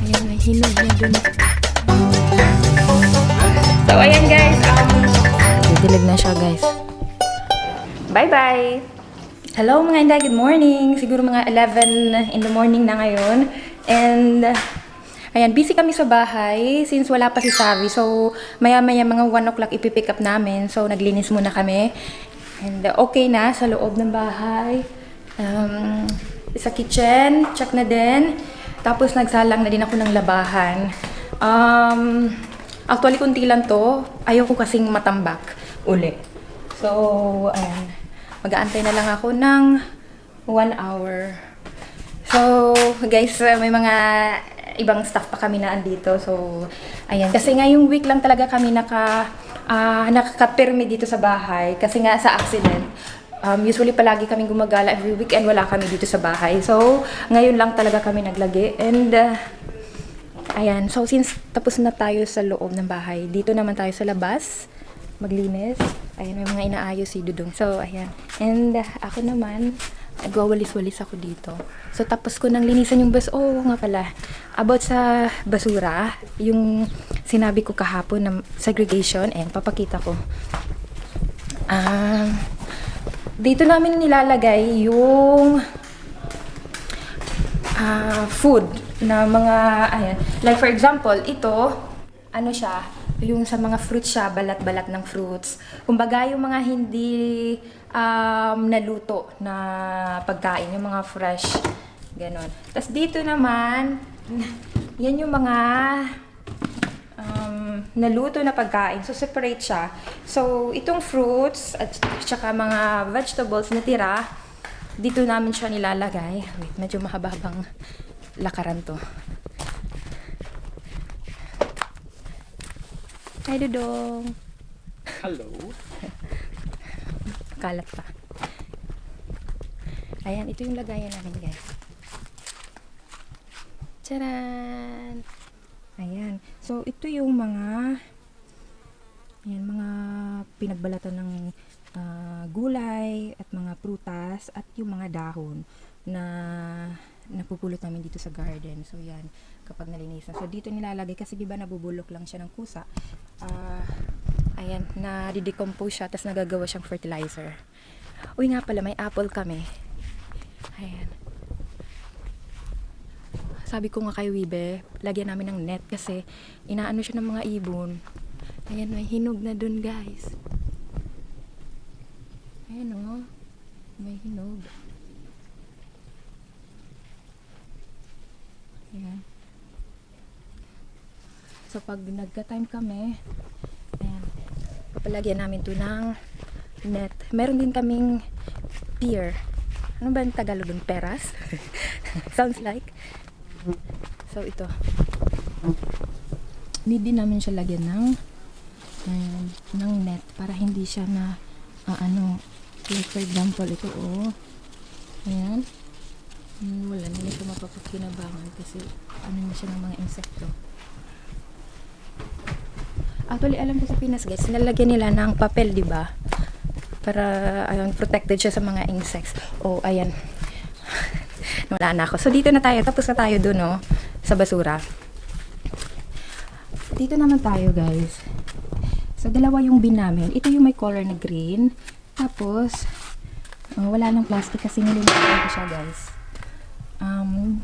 Ayan, may hinog na dun. So, ayan guys. Didilig na siya guys. Bye-bye! Hello mga Inday, good morning! Siguro mga 11 in the morning na ngayon. And, ayan, busy kami sa bahay since wala pa si Savi. So, maya-maya mga 1 o'clock ipipick up namin. So, naglinis muna kami. And, okay na sa loob ng bahay. Sa kitchen, check na din. Tapos, nagsalang na din ako ng labahan. Actually, kunti lang to. Ayoko kasing matambak uli. So, ayan. Mag-aantay na lang ako ng 1 hour. So, guys, may mga ibang staff pa kami na andito. So, ayan. Kasi ngayong week lang talaga kami nakaka-permit dito sa bahay. Kasi nga sa accident. Usually palagi kami gumagala every weekend. Wala kami dito sa bahay. So, ngayon lang talaga kami naglagi. And, ayan. So, since tapos na tayo sa loob ng bahay, dito naman tayo sa labas. Maglinis. Ayan, may mga inaayos si Dudong. So, ayan. And, ako naman, nagwawalis-walis ako dito. So, tapos ko nang linisan yung oh, nga pala. About sa basura, yung sinabi ko kahapon na segregation, and papakita ko. Dito namin nilalagay yung food na mga, ayan. Like, for example, ito, ano siya, yung sa mga fruits siya, balat-balat ng fruits. Kumbaga, yung mga hindi naluto na pagkain, yung mga fresh, ganon. Tapos dito naman, yan yung mga naluto na pagkain. So, separate siya. So, itong fruits at saka mga vegetables na tira, dito namin siya nilalagay. Wait, medyo mahaba-habang lakaran to. Hi, Dudong. Hello. Kalat pa. Ayan, ito yung lagayan namin, guys. Charan! Ayan. So, ito yung mga pinagbalatan ng gulay at mga prutas at yung mga dahon na napupulot namin dito sa garden. So, yan. Kapag nalinisan. So, dito nilalagay kasi diba nabubulok lang siya ng kusa. Ayan, na-decompose siya, tapos nagagawa siyang fertilizer. Uy nga pala, may apple kami. Ayan. Sabi ko nga kay Wibe, lagyan namin ng net kasi inaano siya ng mga ibon. Ayan, may hinog na dun, guys. Ayan o, may hinog. Ayan. So, pag nagka-time kami, ayan, papalagyan namin to ng net. Meron din kaming pier. Ano ba ang Tagalog dun? Peras? Sounds like. So, ito. Need din namin siya lagyan ng net para hindi siya na, like for example, ito, ayan. Wala na siya mapapakinabangan kasi ano na siya ng mga insekto. Actually, alam ko sa Pinas, guys, nalagyan nila ng papel, di ba? Para, ayun, protected siya sa mga insects. Oh, ayan. Wala na ako. So, dito na tayo. Tapos na tayo dun, sa basura. Dito naman tayo, guys. So, dalawa yung bin namin. Ito yung may color na green. Tapos, wala nang plastic kasi nililitan ko siya, guys.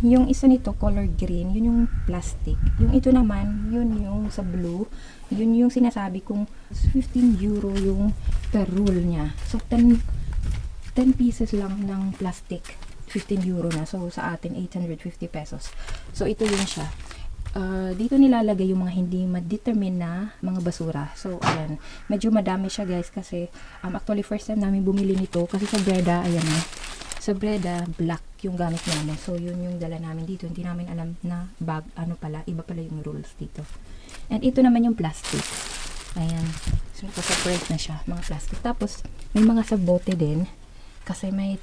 Yung isa nito, color green, yun yung plastic. Yung ito naman, yun yung sa blue. Yun yung sinasabi kong 15 euro yung per roll niya. So, 10 pieces lang ng plastic. 15 euro na. So, sa atin, 850 pesos. So, ito yun siya. Dito nilalagay yung mga hindi ma-determine na mga basura. So, ayan. Medyo madami siya, guys, kasi actually, first time namin bumili nito. Kasi sa Breda, ayan sa Breda, black yung gamit namin. So, yun yung dala namin dito. Hindi namin alam na bag, iba pala yung rules dito. And ito naman yung plastic. Ayan. So, nakaseparate na siya, mga plastic. Tapos, may mga sa bote din. Kasi may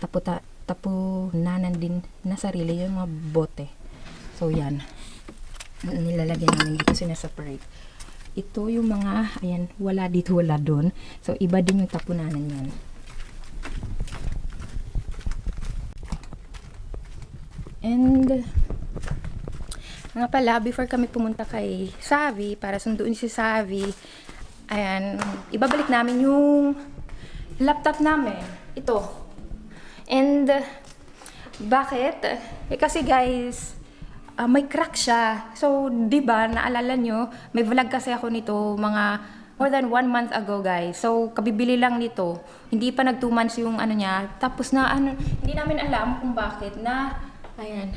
tapunanan din na sarili yung mga bote. So, yan. Nilalagyan namin dito, sinaseparate. Ito yung mga, ayan, wala dito, wala doon. So, iba din yung tapunanan yan. And Nga pala, before kami pumunta kay Savi, para sunduin si Savi, ayan, ibabalik namin yung laptop namin. Ito. And, bakit? Kasi guys, may crack siya. So, di ba, naalala nyo, may vlog kasi ako nito mga more than 1 month ago, guys. So, kabibili lang nito. Hindi pa nag 2 months yung ano niya. Tapos na, hindi namin alam kung bakit na, ayan,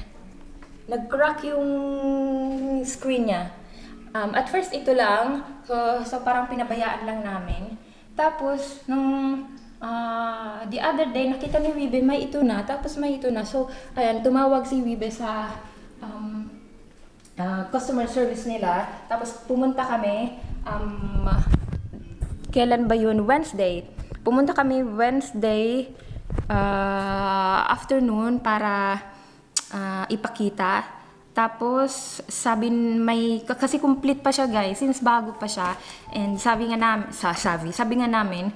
nag-crack yung screen niya. At first, ito lang. So parang pinabayaan lang namin. Tapos, nung the other day, nakita ni Wibe, may ito na. Tapos may ito na. So, ayan, tumawag si Wibe sa customer service nila. Tapos pumunta kami, kailan ba yun? Wednesday. Pumunta kami Wednesday afternoon para ipakita. Tapos sabi kasi complete pa siya, guys, since bago pa siya. And sabi nga namin,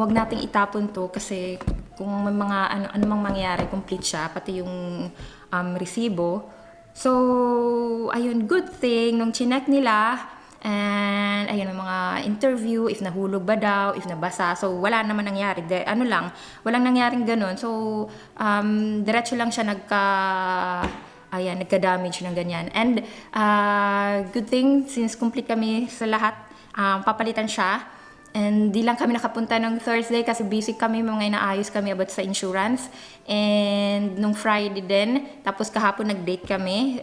wag nating itapon to kasi kung may mga anumang mangyari, complete siya, pati yung resibo. So, ayun, good thing, nung chinek nila, and ayun, mga interview, if nahulog ba daw, if nabasa. So, wala naman nangyari. Walang nangyaring ganun. So, diretso lang siya nagka-damage ng ganyan. And, good thing, since complete kami sa lahat, papalitan siya. And di lang kami nakapunta ng Thursday kasi busy kami, mga inaayos kami about sa insurance. And nung Friday din, tapos kahapon nag-date kami.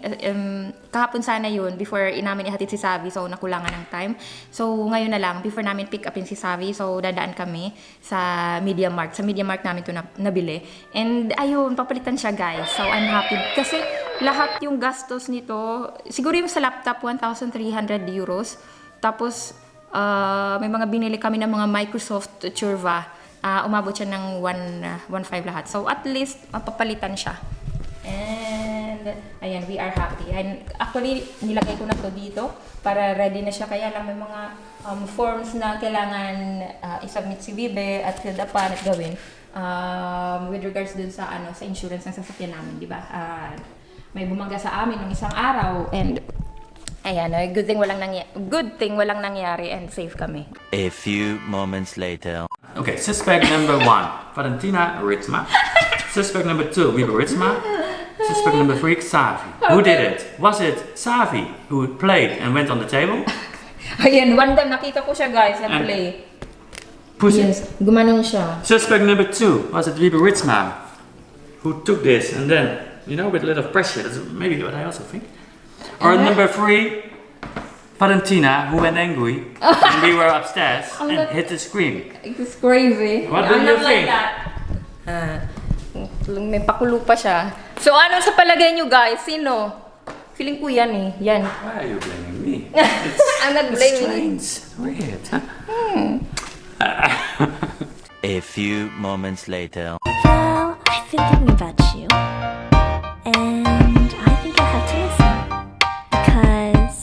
Kahapon sana yun, before namin ihatid si Savi, so nakulangan ng time. So ngayon na lang, before namin pick upin si Savi, so dadaan kami sa Media Markt. Sa Media Markt namin ito nabili. And ayun, papalitan siya, guys. So I'm happy. Kasi lahat yung gastos nito, siguro yung sa laptop, 1,300 euros. Tapos, may mga binili kami ng mga Microsoft Curva. Umabot siya ng 1.5 lahat. So, at least, mapapalitan siya. And, ayan, we are happy. And actually, nilagay ko na to dito para ready na siya. Kaya lang may mga forms na kailangan isubmit si Vibe at fill upan at gawin with regards dun sa sa insurance ng sasakyan namin, di ba? May bumangga sa amin ng isang araw and ayan, good thing walang nangyari and safe kami. A few moments later. Okay, suspect number 1, Valentina Ritzma. Suspect number 2, Wiebe Ritzma. Suspect number 3, Savi. Who did it? Was it Savi who played and went on the table? Ayan, one time nakita ko siya, guys, nag-play. Pussy. Yes, gumanong siya. Suspect number 2, was it Wiebe Ritzma who took this and then, with a little pressure, that's maybe what I also think. Or number 3, Valentina, who went angry and we were upstairs and hit the screen. It's crazy. What do you think? May pakulo pa siya. So, ano sa palagay nyo, guys? Sino? Feeling ko yan eh. Yan. Why are you blaming me? I'm not blaming. It's weird. Huh? A few moments later. Well, I've been thinking about you. And I think I'll have to listen. Because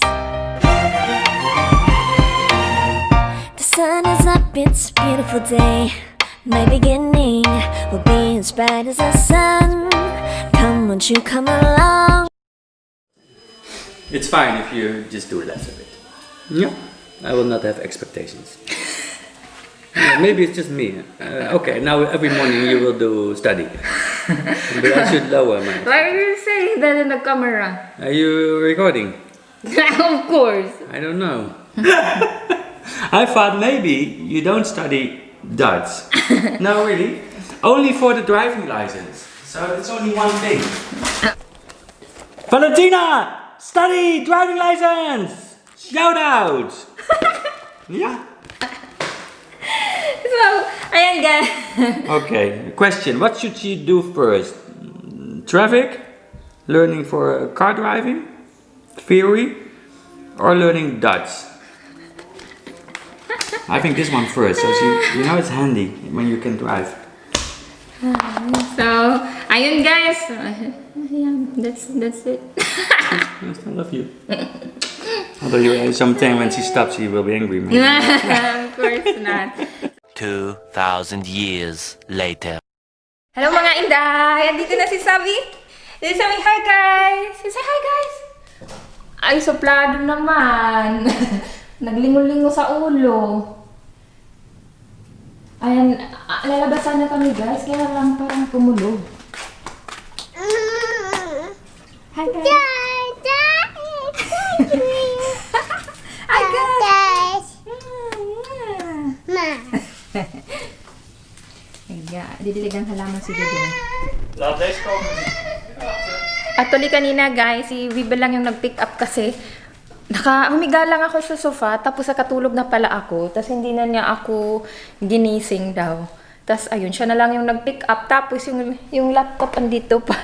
the sun is up, it's a beautiful day. My beginning will be as bright as the sun. Come, won't you come along? It's fine if you just do less of it. Yeah, I will not have expectations. Maybe it's just me. Okay, now every morning you will do study. But I should lower my... Why are you saying that in the camera? Are you recording? Of course. I don't know. I thought maybe you don't study Dutch. No, really? Only for the driving license. So it's only one thing. Valentina! Study driving license! Shout out! Yeah? So, ayan, guys. Okay, question. What should she do first? Traffic? Learning for car driving? Theory? Or learning Dutch? I think this one first, so it's handy when you can drive. So, ayun, guys. Ayan, that's it. I still love you. Although sometime when she stops, she will be angry. Maybe. Of course not. 2,000 years later. Hello mga inday! Andito na si Savi. Si Savi, hi guys! Say hi guys! Ay, suplado naman. Naglingo-lingo sa ulo. Ayan, lalabasan na kami guys, kaya lang parang kumulog. Hi guys! Hi guys! Ayan, didilig ang halaman si Dudong. Laat deze komen. Actually kanina guys, si Vibe lang yung nag-pick up kasi humiga lang ako sa sofa, tapos nakatulog na pala ako, tapos hindi na niya ako ginising daw. Tapos ayun, siya na lang yung nag-pick up, tapos yung laptop andito pa.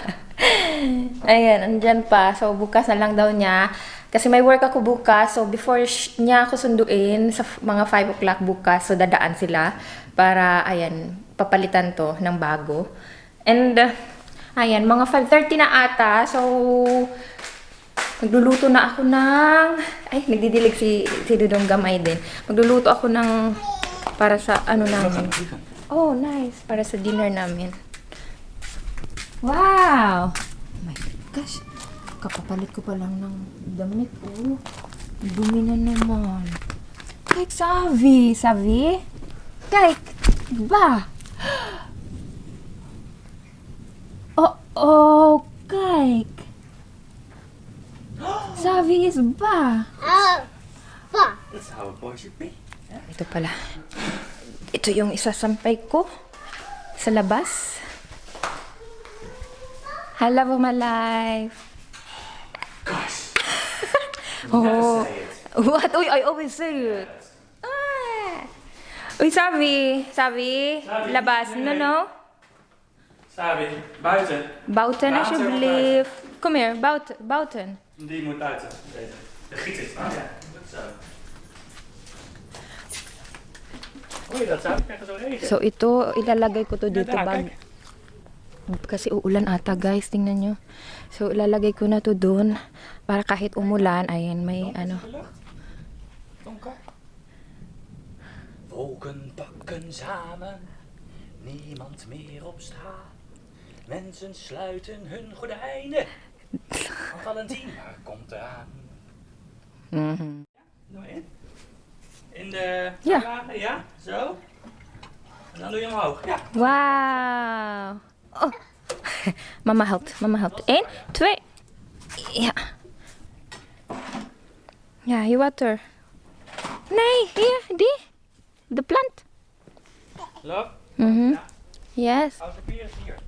Ayan, andyan pa. So bukas na lang daw niya. Kasi may work ako bukas, so before niya ako sunduin sa mga 5 o'clock bukas, so dadaan sila para, ayan, papalitan to ng bago. And, ayan, mga 5:30 na ata, so magluluto na ako ng, ay, nagdidilig si Dudong Gamay din. Magluluto ako ng, para sa, ano namin. Oh, nice. Para sa dinner namin. Wow! Oh my gosh. Kapapalit ko pa lang ng damit. Oh, dumi na naman. Kijk, Savi. Savi? Kijk. Ba? Oh, kijk. Savi is ba? That's how a boy should be. Ito pala. Ito yung isasampay ko sa labas. I love my life. Gosh. Oh. Say it. What? Uy, I always say it. Ah. Uy, Savi. Savi. Labas. No. Sabi, buiten. Bouten, Laat alsjeblieft. Kom hier, Bouten. Die moet buiten. Deze. De giet is. Oh ja, goed zo. Oei, dat zou ik echt zo regelen. So, ito, ilalagay ko to dito. Ganda, kijk. Kasi uulan ata, guys. Tingnan nyo. So, ilalagay ko na to dun. Para kahit umulan, ayan, may ano. Donker. Wolken pakken samen, niemand meer op straat. Mensen sluiten hun gordijnen. Valentijn, waar komt eraan? Mhm. Doe in. In de Ja. lagen, ja, zo. En dan doe je hem omhoog. Ja. Wow. Oh. Mama helpt. 1, 2. Ja. Ja, je water. Nee, hier, die. De plant. Loop. Mhm. Ja. Yes. Houd de papier is hier.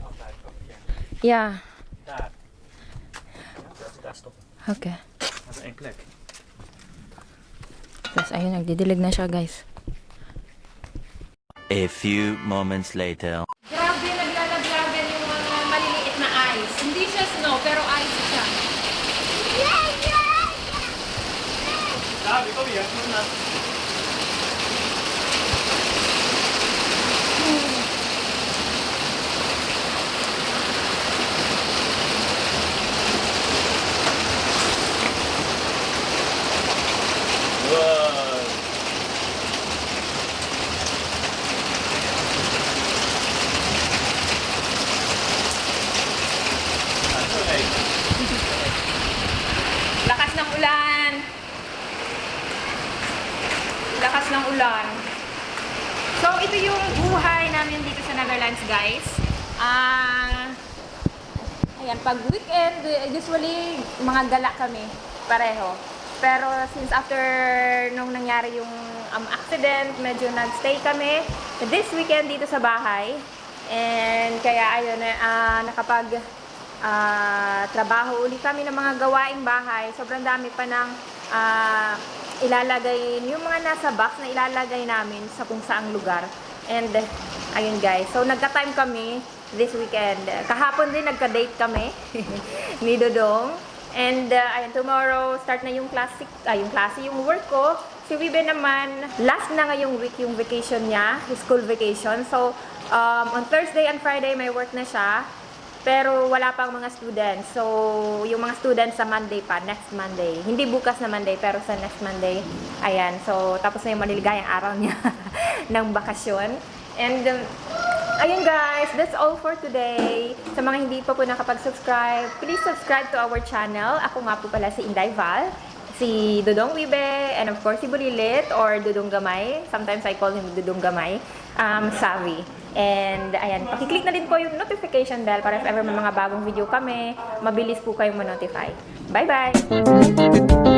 Altijd papier. Ja. Daar. Ja, daar stoppen. Oké. Dat is één plek. Tapos ayun, nagdidilig na siya, guys. A few moments later. Grabe, naglalaglagan yung mga maliliit na ice. Hindi siya snow, pero ice siya. Sabi, kom hier. Kom na. Wow. Lakas ng ulan. Lakas ng ulan. So, ito yung buhay namin dito sa Netherlands, guys. Ayan, pag weekend, usually, mga gala kami. Pareho. Pero since after nung nangyari yung accident, medyo nagstay kami this weekend dito sa bahay. And kaya ayun, nakapag trabaho ulit kami ng mga gawaing bahay. Sobrang dami pa ng ilalagay, yung mga nasa box na ilalagay namin sa kung saang lugar. And ayun guys, so nagka-time kami this weekend. Kahapon din nagka-date kami ni Dodong. And ayun, tomorrow start na yung yung work ko. Si Vibe naman, last na ngayong week yung vacation niya, school vacation. So on Thursday and Friday may work na siya. Pero wala pang mga students. So, yung mga students sa Monday pa, next Monday. Hindi bukas na Monday, pero sa next Monday. Ayan. So, tapos na yung maliligayang araw niya ng bakasyon. And, ayun guys, that's all for today. Sa mga hindi pa po nakapag-subscribe, please subscribe to our channel. Ako nga po pala si Inday Val, si Dudong Wibe, and of course si Bulilit or Dudong Gamay. Sometimes I call him Dudong Gamay. Savvy. And ayan, pakiclick na din po yung notification bell para if ever may mga bagong video kami, mabilis po kayong ma-notify. Bye-bye!